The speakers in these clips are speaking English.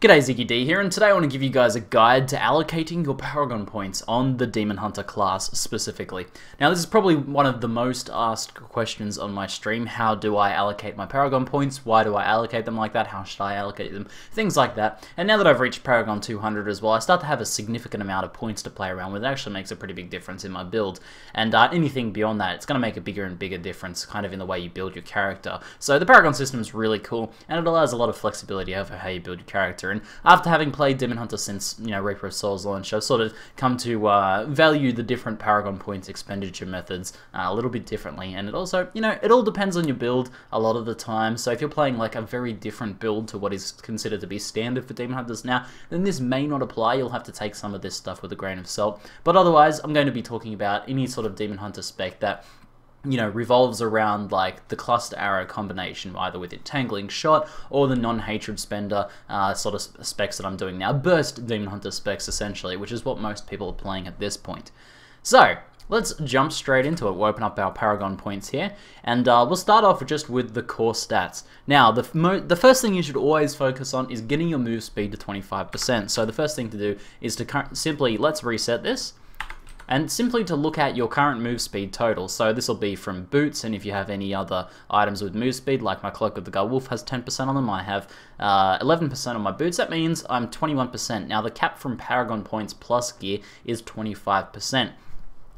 G'day, ZiggyD here, and today I want to give you guys a guide to allocating your Paragon points on the Demon Hunter class specifically. Now this is probably one of the most asked questions on my stream. How do I allocate my Paragon points? Why do I allocate them like that? How should I allocate them? Things like that. And now that I've reached Paragon 200 as well, I start to have a significant amount of points to play around with. It actually makes a pretty big difference in my build. And anything beyond that, it's going to make a bigger and bigger difference kind of in the way you build your character. So the Paragon system is really cool, and it allows a lot of flexibility over how you build your character. And after having played Demon Hunter since, Reaper of Souls launch, I've sort of come to value the different Paragon points expenditure methods a little bit differently. And it also, it all depends on your build a lot of the time. So if you're playing like a very different build to what is considered to be standard for Demon Hunters now, then this may not apply. You'll have to take some of this stuff with a grain of salt. But otherwise, I'm going to be talking about any sort of Demon Hunter spec that revolves around like the cluster arrow combination, either with entangling shot or the non-hatred spender sort of specs that I'm doing now. Burst Demon Hunter specs essentially, which is what most people are playing at this point. So let's jump straight into it. We'll open up our Paragon points here, and we'll start off just with the core stats. Now, the first thing you should always focus on is getting your move speed to 25%. So the first thing to do is to simply, let's reset this, and simply to look at your current move speed total. So this will be from boots, and if you have any other items with move speed, like my Cloak of the Gull Wolf has 10% on them, I have 11% on my boots. That means I'm 21%. Now the cap from Paragon points plus gear is 25%.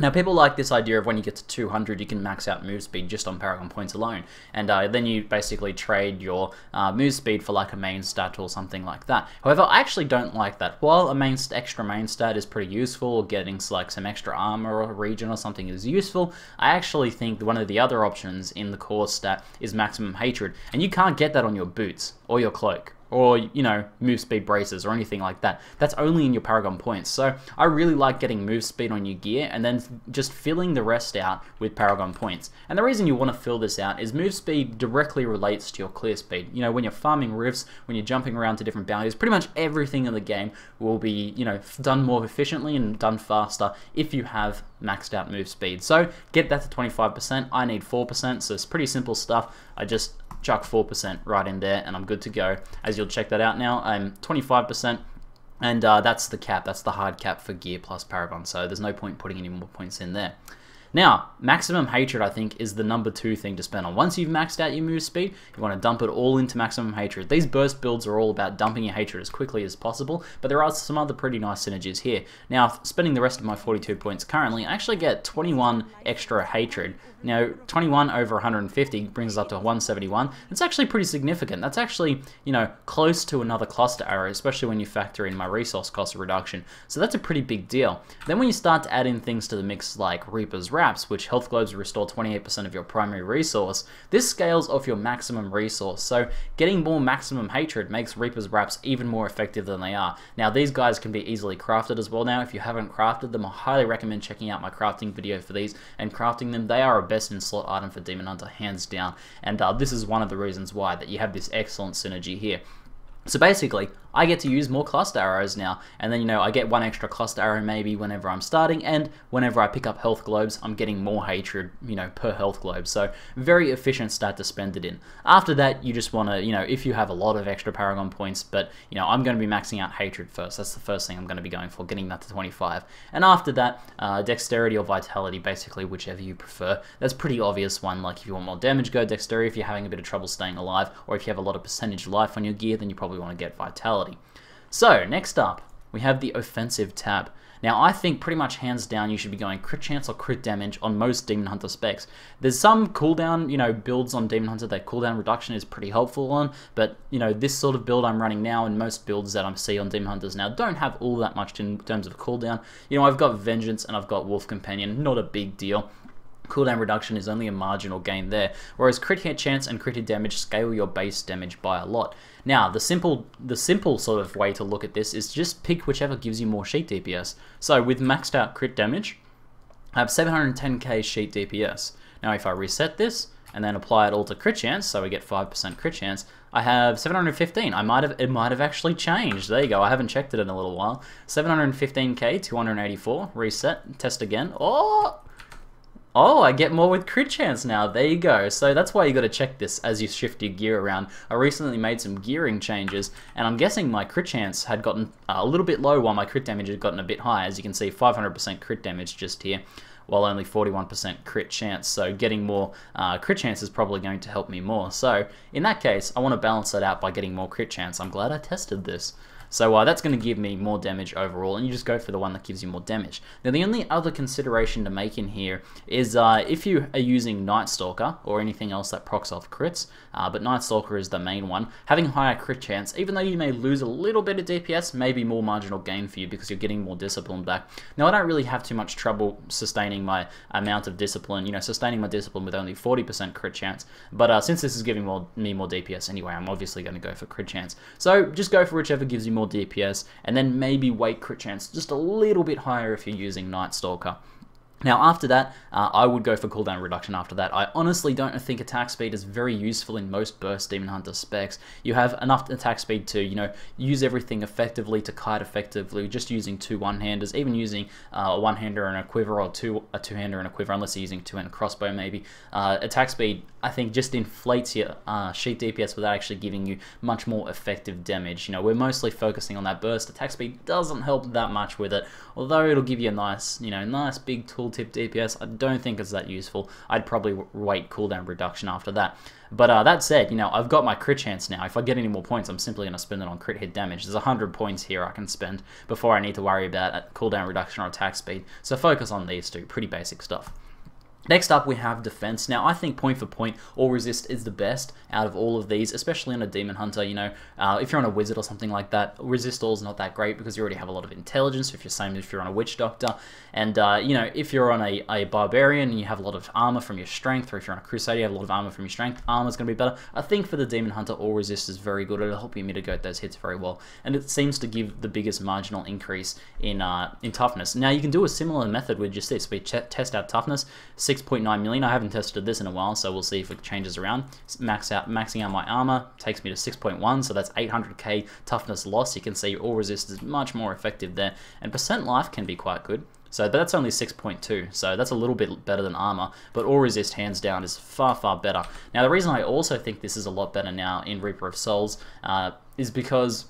Now, people like this idea of when you get to 200, you can max out move speed just on Paragon points alone. And then you basically trade your move speed for like a main stat or something like that. However, I actually don't like that. While a extra main stat is pretty useful, or getting like some extra armor or regen or something is useful, I actually think one of the other options in the core stat is maximum hatred. And you can't get that on your boots or your cloak, or, move speed braces or anything like that. That's only in your Paragon points. So I really like getting move speed on your gear and then just filling the rest out with Paragon points. And the reason you want to fill this out is move speed directly relates to your clear speed. When you're farming rifts, when you're jumping around to different bounties, pretty much everything in the game will be, done more efficiently and done faster if you have maxed out move speed. So get that to 25%. I need 4%, so it's pretty simple stuff. I just chuck 4% right in there and I'm good to go. As you'll check that out now, I'm 25%, and that's the cap. That's the hard cap for gear plus Paragon, so there's no point putting any more points in there. Now, maximum hatred, I think, is the number 2 thing to spend on. Once you've maxed out your move speed, you want to dump it all into maximum hatred. These burst builds are all about dumping your hatred as quickly as possible, but there are some other pretty nice synergies here. Now, spending the rest of my 42 points currently, I actually get 21 extra hatred. Now, 21 over 150 brings us up to 171. It's actually pretty significant. That's actually, close to another cluster arrow, especially when you factor in my resource cost reduction. So that's a pretty big deal. Then when you start to add in things to the mix like Reaper's Wraps, which health globes restore 28% of your primary resource, this scales off your maximum resource. So getting more maximum hatred makes Reaper's Wraps even more effective than they are. Now, these guys can be easily crafted as well now. If you haven't crafted them, I highly recommend checking out my crafting video for these and crafting them. They are a best in slot item for Demon Hunter, hands down, and this is one of the reasons why that you have this excellent synergy here. So basically, I get to use more cluster arrows now, and then I get one extra cluster arrow maybe whenever I'm starting, and whenever I pick up health globes, I'm getting more hatred, per health globe. So very efficient stat to spend it in. After that, you just want to, if you have a lot of extra Paragon points, but I'm going to be maxing out hatred first. That's the first thing I'm going to be going for, getting that to 25. And after that, dexterity or vitality, basically whichever you prefer. That's pretty obvious one. Like if you want more damage, go dexterity. If you're having a bit of trouble staying alive, or if you have a lot of percentage life on your gear, then you probably want to get vitality. So next up, we have the offensive tab. Now, I think pretty much hands down you should be going crit chance or crit damage on most Demon Hunter specs. There's some cooldown, builds on Demon Hunter that cooldown reduction is pretty helpful on, but, this sort of build I'm running now and most builds that I see on Demon Hunters now don't have all that much in terms of cooldown. I've got Vengeance and I've got Wolf Companion, not a big deal. Cooldown reduction is only a marginal gain there, whereas crit hit chance and crit hit damage scale your base damage by a lot. Now, the simple sort of way to look at this is just pick whichever gives you more sheet DPS. So with maxed out crit damage, I have 710k sheet DPS. Now if I reset this and then apply it all to crit chance, so we get 5% crit chance, I have 715. It might have actually changed. There you go. I haven't checked it in a little while. 715k, 284. Reset. Test again. Oh! Oh, I get more with crit chance now. There you go. So that's why you got to check this as you shift your gear around. I recently made some gearing changes, and I'm guessing my crit chance had gotten a little bit low while my crit damage had gotten a bit high. As you can see, 500% crit damage just here, while only 41% crit chance. So getting more crit chance is probably going to help me more. So in that case, I want to balance that out by getting more crit chance. I'm glad I tested this. So that's going to give me more damage overall, and you just go for the one that gives you more damage. Now the only other consideration to make in here is if you are using Night Stalker or anything else that procs off crits, but Night Stalker is the main one, having higher crit chance, even though you may lose a little bit of DPS, may be more marginal gain for you because you're getting more discipline back. Now I don't really have too much trouble sustaining my amount of discipline, sustaining my discipline with only 40% crit chance, but since this is giving me more DPS anyway, I'm obviously going to go for crit chance. So just go for whichever gives you more DPS, and then maybe weight crit chance just a little bit higher if you're using Night Stalker. Now after that, I would go for cooldown reduction after that. I honestly don't think attack speed is very useful in most burst Demon Hunter specs. You have enough attack speed to, use everything effectively, to kite effectively, just using 2 one-handers, even using a one-hander and a quiver, or a two-hander and a quiver, unless you're using two-handed crossbow maybe. Attack speed, I think, just inflates your sheet DPS without actually giving you much more effective damage. We're mostly focusing on that burst. Attack speed doesn't help that much with it, although it'll give you a nice, nice big tooltip DPS. I don't think it's that useful. I'd probably wait cooldown reduction after that. But that said, I've got my crit chance now. If I get any more points, I'm simply going to spend it on crit hit damage. There's 100 points here I can spend before I need to worry about cooldown reduction or attack speed. So focus on these two. Pretty basic stuff. Next up, we have defense. Now, I think point for point, all resist is the best out of all of these, especially on a Demon Hunter. If you're on a wizard or something like that, resist all is not that great because you already have a lot of intelligence. If you're on a witch doctor, and if you're on a barbarian and you have a lot of armor from your strength, or if you're on a crusader, you have a lot of armor from your strength, armor's going to be better. I think for the Demon Hunter, all resist is very good. It'll help you mitigate those hits very well, and it seems to give the biggest marginal increase in toughness. Now, you can do a similar method with just this. We test out toughness. 6.9 million. I haven't tested this in a while, so we'll see if it changes around. Maxing out my armor takes me to 6.1, so that's 800k toughness loss. You can see all resist is much more effective there, and percent life can be quite good. So that's only 6.2, so that's a little bit better than armor, but all resist hands down is far, far better. Now the reason I also think this is a lot better now in Reaper of Souls is because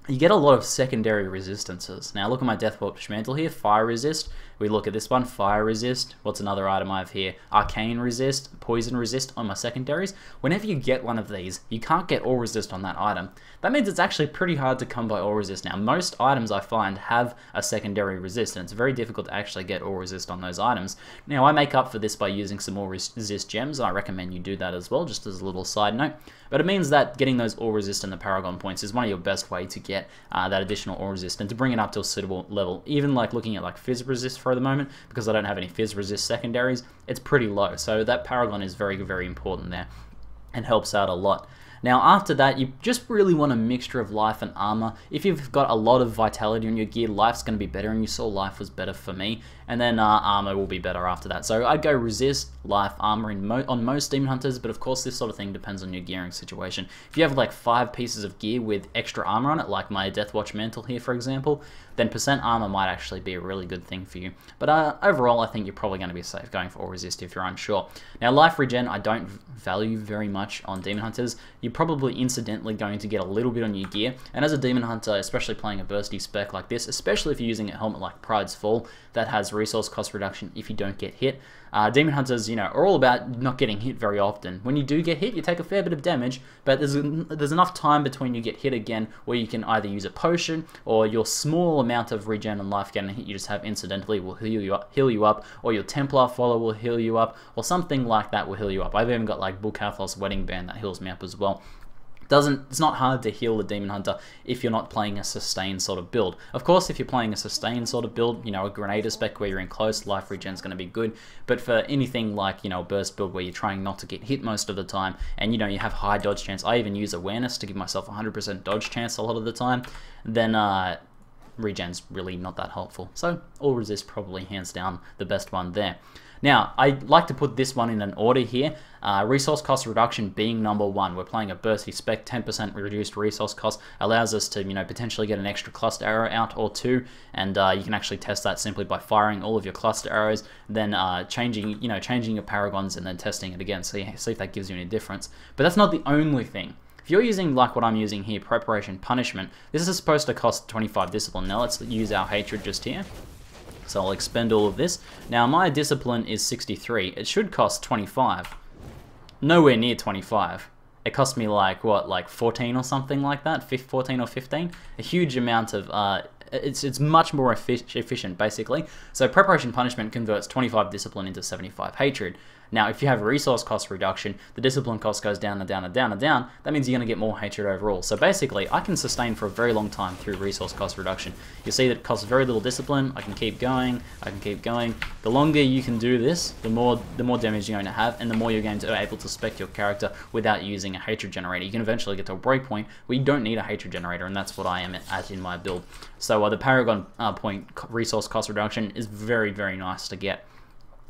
you get a lot of secondary resistances. Now look at my Deathwatch Mantle here, fire resist. We look at this one, fire resist. What's another item I have here? Arcane resist, poison resist on my secondaries. Whenever you get one of these, you can't get all resist on that item. That means it's actually pretty hard to come by all resist. Now most items I find have a secondary resist, and it's very difficult to actually get all resist on those items. Now I make up for this by using some all resist gems, and I recommend you do that as well, just as a little side note. But it means that getting those all resist and the Paragon points is one of your best way to get that additional all resist and to bring it up to a suitable level. Even like looking at like fizz resist for the moment, because I don't have any fizz resist secondaries, it's pretty low. So that Paragon is very, very important there and helps out a lot. Now after that, you just really want a mixture of life and armor. If you've got a lot of vitality on your gear, life's going to be better, and you saw life was better for me, and then armor will be better after that. So I'd go resist, life, armor on most Demon Hunters, but of course this sort of thing depends on your gearing situation. If you have like 5 pieces of gear with extra armor on it, like my Deathwatch Mantle here for example, then percent armor might actually be a really good thing for you. But overall, I think you're probably going to be safe going for all resist if you're unsure. Now life regen, I don't value very much on Demon Hunters. You're probably incidentally going to get a little bit on your gear, and as a Demon Hunter, especially playing a bursty spec like this, especially if you're using a helmet like Pride's Fall, that has resource cost reduction if you don't get hit. Demon Hunters, are all about not getting hit very often. When you do get hit, you take a fair bit of damage, but there's enough time between you get hit again where you can either use a potion, or your small amount of regen and life getting hit you just have incidentally will heal you up, or your Templar Follow will heal you up, or something like that will heal you up. I've even got like Bulkathos Wedding Band that heals me up as well. It's not hard to heal the Demon Hunter if you're not playing a sustained sort of build. Of course, if you're playing a sustained sort of build, a Grenadier spec where you're in close, life regen is going to be good. But for anything like, a burst build where you're trying not to get hit most of the time, and you have high dodge chance, I even use awareness to give myself 100% dodge chance a lot of the time, then regen's really not that helpful. So all resist probably hands down the best one there. Now, I like to put this one in an order here. Resource cost reduction being number one. We're playing a bursty spec, 10% reduced resource cost allows us to, potentially get an extra cluster arrow out or two, and you can actually test that simply by firing all of your cluster arrows, then changing your paragons and then testing it again, see if that gives you any difference. But that's not the only thing. If you're using like what I'm using here, preparation punishment, this is supposed to cost 25 discipline. Now let's use our hatred just here. So I'll expend all of this. Now my discipline is 63. It should cost 25. Nowhere near 25. It cost me like, what, like 14 or something like that? 14 or 15? A huge amount of, it's much more efficient, basically. So preparation punishment converts 25 discipline into 75 hatred. Now, if you have a resource cost reduction, the discipline cost goes down and down and down and down. That means you're going to get more hatred overall. So basically, I can sustain for a very long time through resource cost reduction. You see that it costs very little discipline. I can keep going. I can keep going. The longer you can do this, the more damage you're going to have, and the more you're going to be able to spec your character without using a hatred generator. You can eventually get to a breakpoint where you don't need a hatred generator, and that's what I am at in my build. So the Paragon Point resource cost reduction is very, very nice to get.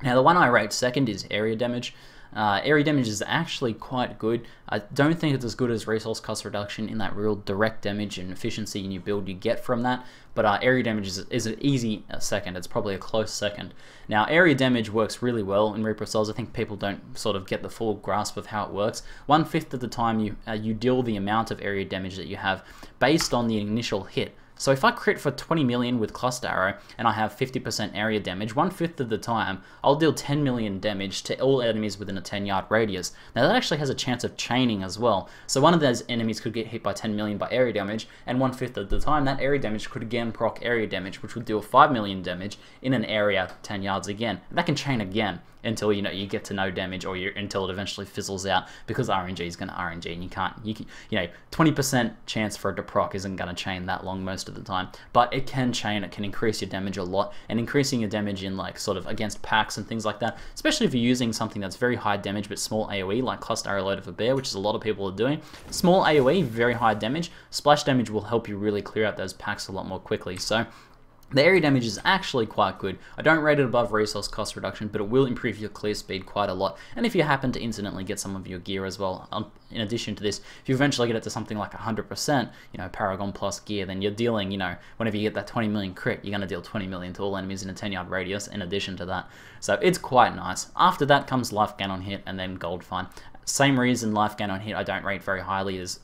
Now, the one I rate second is area damage. Area damage is actually quite good. I don't think it's as good as resource cost reduction in that real direct damage and efficiency in your build you get from that, but area damage is an easy second. It's probably a close second. Now, area damage works really well in Reaper of Souls. I think people don't sort of get the full grasp of how it works. 1/5 of the time you deal the amount of area damage that you have based on the initial hit. So if I crit for 20 million with Cluster Arrow and I have 50% area damage, 1/5 of the time I'll deal 10 million damage to all enemies within a 10-yard radius. Now that actually has a chance of chaining as well. So one of those enemies could get hit by 10 million by area damage, and 1/5 of the time that area damage could again proc area damage, which would deal 5 million damage in an area 10 yards again. And that can chain again until you get to no damage, or until it eventually fizzles out, because RNG is going to RNG, and you can't 20% chance for it to proc isn't going to chain that long most of the time, but it can chain. It can increase your damage a lot, and increasing your damage in like sort of against packs and things like that, especially if you're using something that's very high damage but small AoE, like Cluster Arrow Load of a Bear, which is a lot of people are doing. Small AoE, very high damage. Splash damage will help you really clear out those packs a lot more quickly. So the area damage is actually quite good. I don't rate it above resource cost reduction, but it will improve your clear speed quite a lot. And if you happen to incidentally get some of your gear as well, in addition to this, if you eventually get it to something like 100%, Paragon plus gear, then you're dealing, whenever you get that 20 million crit, you're going to deal 20 million to all enemies in a 10-yard radius in addition to that. So it's quite nice. After that comes life gain on hit and then gold fine. Same reason life gain on hit I don't rate very highly as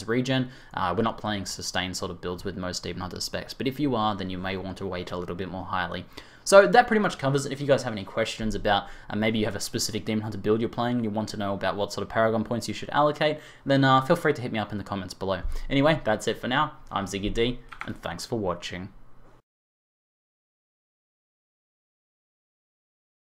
regen. We're not playing sustained sort of builds with most Demon Hunter specs, but if you are, then you may want to wait a little bit more highly. So that pretty much covers it. If you guys have any questions about maybe you have a specific Demon Hunter build you're playing and you want to know about what sort of Paragon points you should allocate, then feel free to hit me up in the comments below. Anyway, that's it for now. I'm ZiggyD, and thanks for watching.